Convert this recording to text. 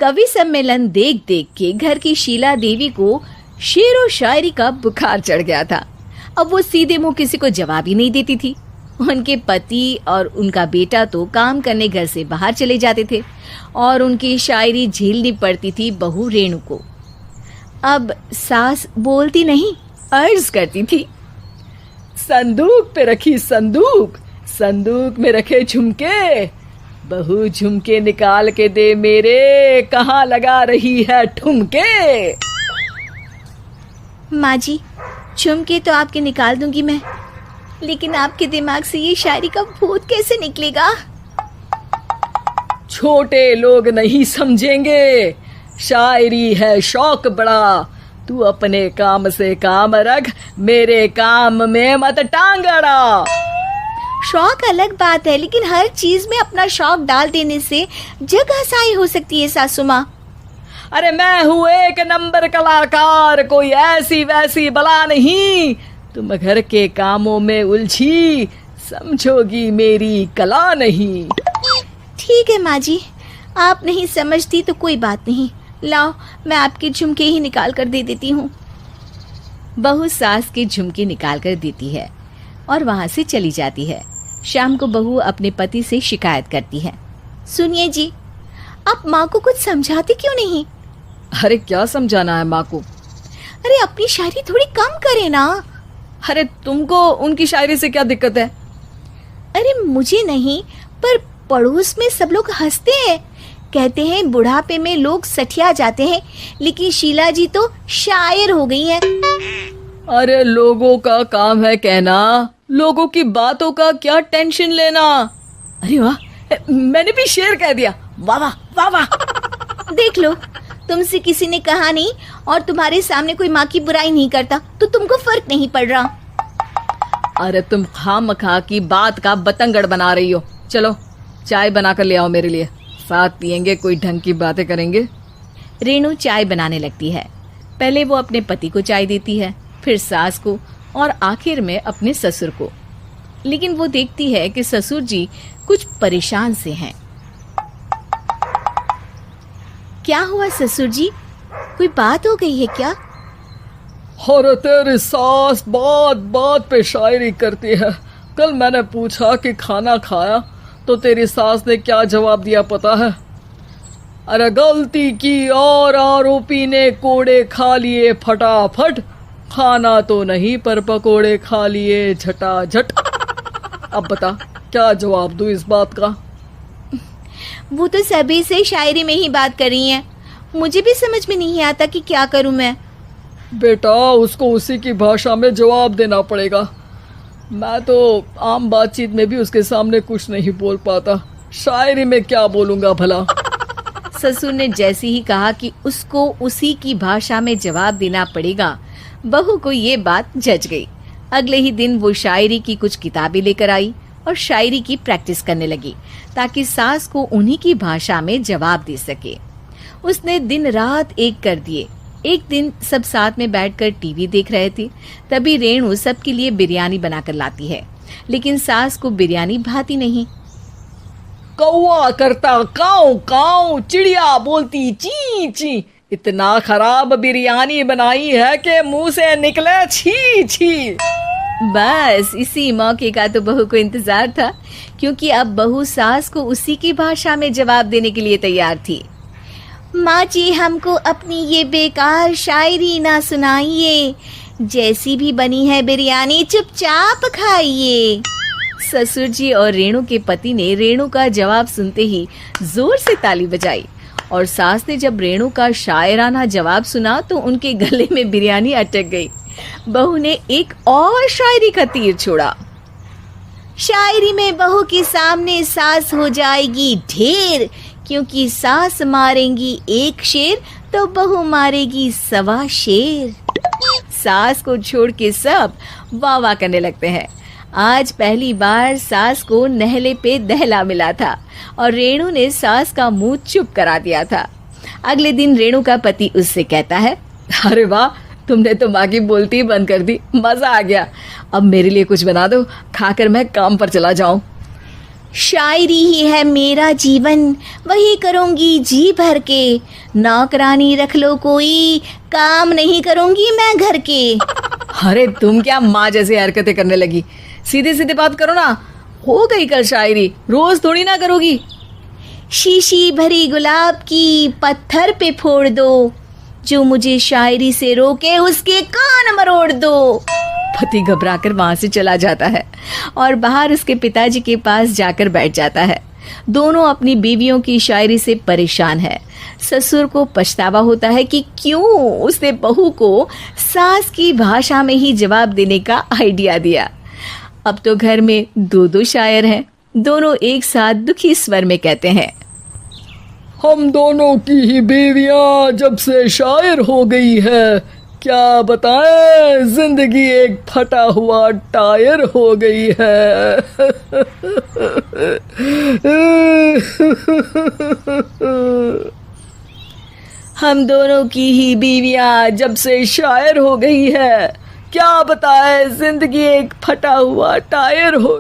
कवि सम्मेलन देख देख के घर की शीला देवी को शेरो शायरी का बुखार चढ़ गया था। अब वो सीधे मुंह किसी को जवाब ही नहीं देती थी। उनके पति और उनका बेटा तो काम करने घर से बाहर चले जाते थे और उनकी शायरी झेलनी पड़ती थी बहू रेणु को। अब सास बोलती नहीं, अर्ज करती थी, संदूक पे रखी संदूक, संदूक में रखे झुमके, बहू झुमके निकाल के दे मेरे, कहाँ लगा रही है ठुमके। माँ जी, झुमके तो आपके निकाल दूंगी मैं, लेकिन आपके दिमाग से ये शायरी का भूत कैसे निकलेगा? छोटे लोग नहीं समझेंगे, शायरी है शौक बड़ा, तू अपने काम से काम रख, मेरे काम में मत टांग अड़ा। शौक अलग बात है, लेकिन हर चीज में अपना शौक डाल देने से जग हसाई हो सकती है सासू माँ। अरे मैं हूँ एक नंबर कलाकार, कोई ऐसी वैसी बला नहीं, तुम घर के कामों में उलझी, समझोगी मेरी कला नहीं। ठीक है माँ जी, आप नहीं समझती तो कोई बात नहीं, लाओ मैं आपके झुमके ही निकाल कर दे देती हूँ। बहू सास के झुमके निकाल कर देती है और वहां से चली जाती है। शाम को बहू अपने पति से शिकायत करती है, सुनिए जी, आप माँ को कुछ समझाते क्यों नहीं? अरे क्या समझाना है माँ को? अरे अपनी शायरी थोड़ी कम करे ना। अरे तुमको उनकी शायरी से क्या दिक्कत है? अरे मुझे नहीं, पर पड़ोस में सब लोग हंसते हैं, कहते हैं बुढ़ापे में लोग सठिया जाते हैं, लेकिन शीला जी तो शायर हो गई हैं। अरे लोगों का काम है कहना, लोगों की बातों का क्या टेंशन लेना। अरे वाह, मैंने भी शेर कह दिया, वाह वाह वाह वाह। देख लो, तुमसे किसी ने कहा नहीं और तुम्हारे सामने कोई माँ की बुराई नहीं करता तो तुमको फर्क नहीं पड़ रहा। अरे तुम खामखा की बात का बतंगड़ बना रही हो। चलो चाय बना कर ले आओ मेरे लिए, साथ पियेंगे, कोई ढंग की बातें करेंगे। रेणु चाय बनाने लगती है। पहले वो अपने पति को चाय देती है, फिर सास को और आखिर में अपने ससुर को। लेकिन वो देखती है कि ससुर जी कुछ परेशान से हैं। क्या हुआ ससुर जी, कोई बात हो गई है क्या? अरे तेरी सास बात बात पे शायरी करती है। कल मैंने पूछा कि खाना खाया तो तेरी सास ने क्या जवाब दिया पता है? अरे गलती की और आरोपी ने कोड़े खा लिए फटाफट, खाना तो नहीं पर पकोड़े खा लिए झटाझट। अब बता क्या जवाब दूं इस बात का? वो तो सभी से शायरी में ही बात कर रही हैं, मुझे भी समझ में नहीं आता कि क्या करूं मैं। बेटा उसको उसी की भाषा में जवाब देना पड़ेगा। मैं तो आम बातचीत में भी उसके सामने कुछ नहीं बोल पाता, शायरी में क्या बोलूंगा भला। ससुर ने जैसे ही कहा कि उसको उसी की भाषा में जवाब देना पड़ेगा, बहू को ये बात जच गई। अगले ही दिन वो शायरी की कुछ किताबें लेकर आई और शायरी की प्रैक्टिस करने लगी ताकि सास को उन्हीं की भाषा में जवाब दे सके। उसने दिन रात एक कर दिए। एक दिन सब साथ में बैठकर टीवी देख रहे थे, तभी रेणु सबके लिए बिरयानी बनाकर लाती है, लेकिन सास को बिरयानी भाती नहीं। कौवा करता काऊ काऊ, चिड़िया बोलती ची ची, इतना खराब बिरयानी बनाई है कि मुंह से निकले छी छी। बस इसी मौके का तो बहू को इंतजार था, क्योंकि अब बहू सास को उसी की भाषा में जवाब देने के लिए तैयार थी। माँ जी, हमको अपनी ये बेकार शायरी ना सुनाइए, जैसी भी बनी है बिरयानी चुपचाप खाइए। ससुर जी और रेणु के पति ने रेणु का जवाब सुनते ही जोर से ताली बजाई और सास ने जब रेणु का शायराना जवाब सुना तो उनके गले में बिरयानी अटक गई। बहू ने एक और शायरी का तीर छोड़ा। शायरी में बहू के सामने सास हो जाएगी ढेर, क्योंकि सास मारेंगी एक शेर तो बहू मारेगी 1.25 शेर। सास को छोड़ के सब वाह वाह करने लगते हैं। आज पहली बार सास को नहले पे दहला मिला था और रेणु ने सास का मुंह चुप करा दिया था। अगले दिन रेणु का पति उससे कहता है, अरे वाह, तुमने तो माँ की बोलती बंद कर दी, मजा आ गया। अब मेरे लिए कुछ बना दो, खाकर मैं काम पर चला जाऊं। शायरी ही है मेरा जीवन, वही करूँगी जी भर के। नौकरानी रख लो कोई, काम नहीं करूँगी मैं घर के। अरे तुम क्या माँ जैसी हरकतें करने लगी, सीधे सीधे बात करो ना। हो गई कल शायरी, रोज थोड़ी ना करोगी। शीशी भरी गुलाब की पत्थर पे फोड़ दो, जो मुझे शायरी से रोके उसके कान मरोड़ दो। पति घबराकर वहां से चला जाता है और बाहर उसके पिताजी के पास जाकर बैठ जाता है। दोनों अपनी बीवियों की शायरी से परेशान है। ससुर को पछतावा होता है कि क्यों उसने बहू को सास की भाषा में ही जवाब देने का आइडिया दिया। अब तो घर में दो दो शायर हैं। दोनों एक साथ दुखी स्वर में कहते हैं, हम दोनों की ही बीवियां जब से शायर हो गई है, क्या बताएं, जिंदगी एक फटा हुआ टायर हो गई है। हम दोनों की ही बीवियां जब से शायर हो गई है, क्या बताएं, जिंदगी एक फटा हुआ टायर हो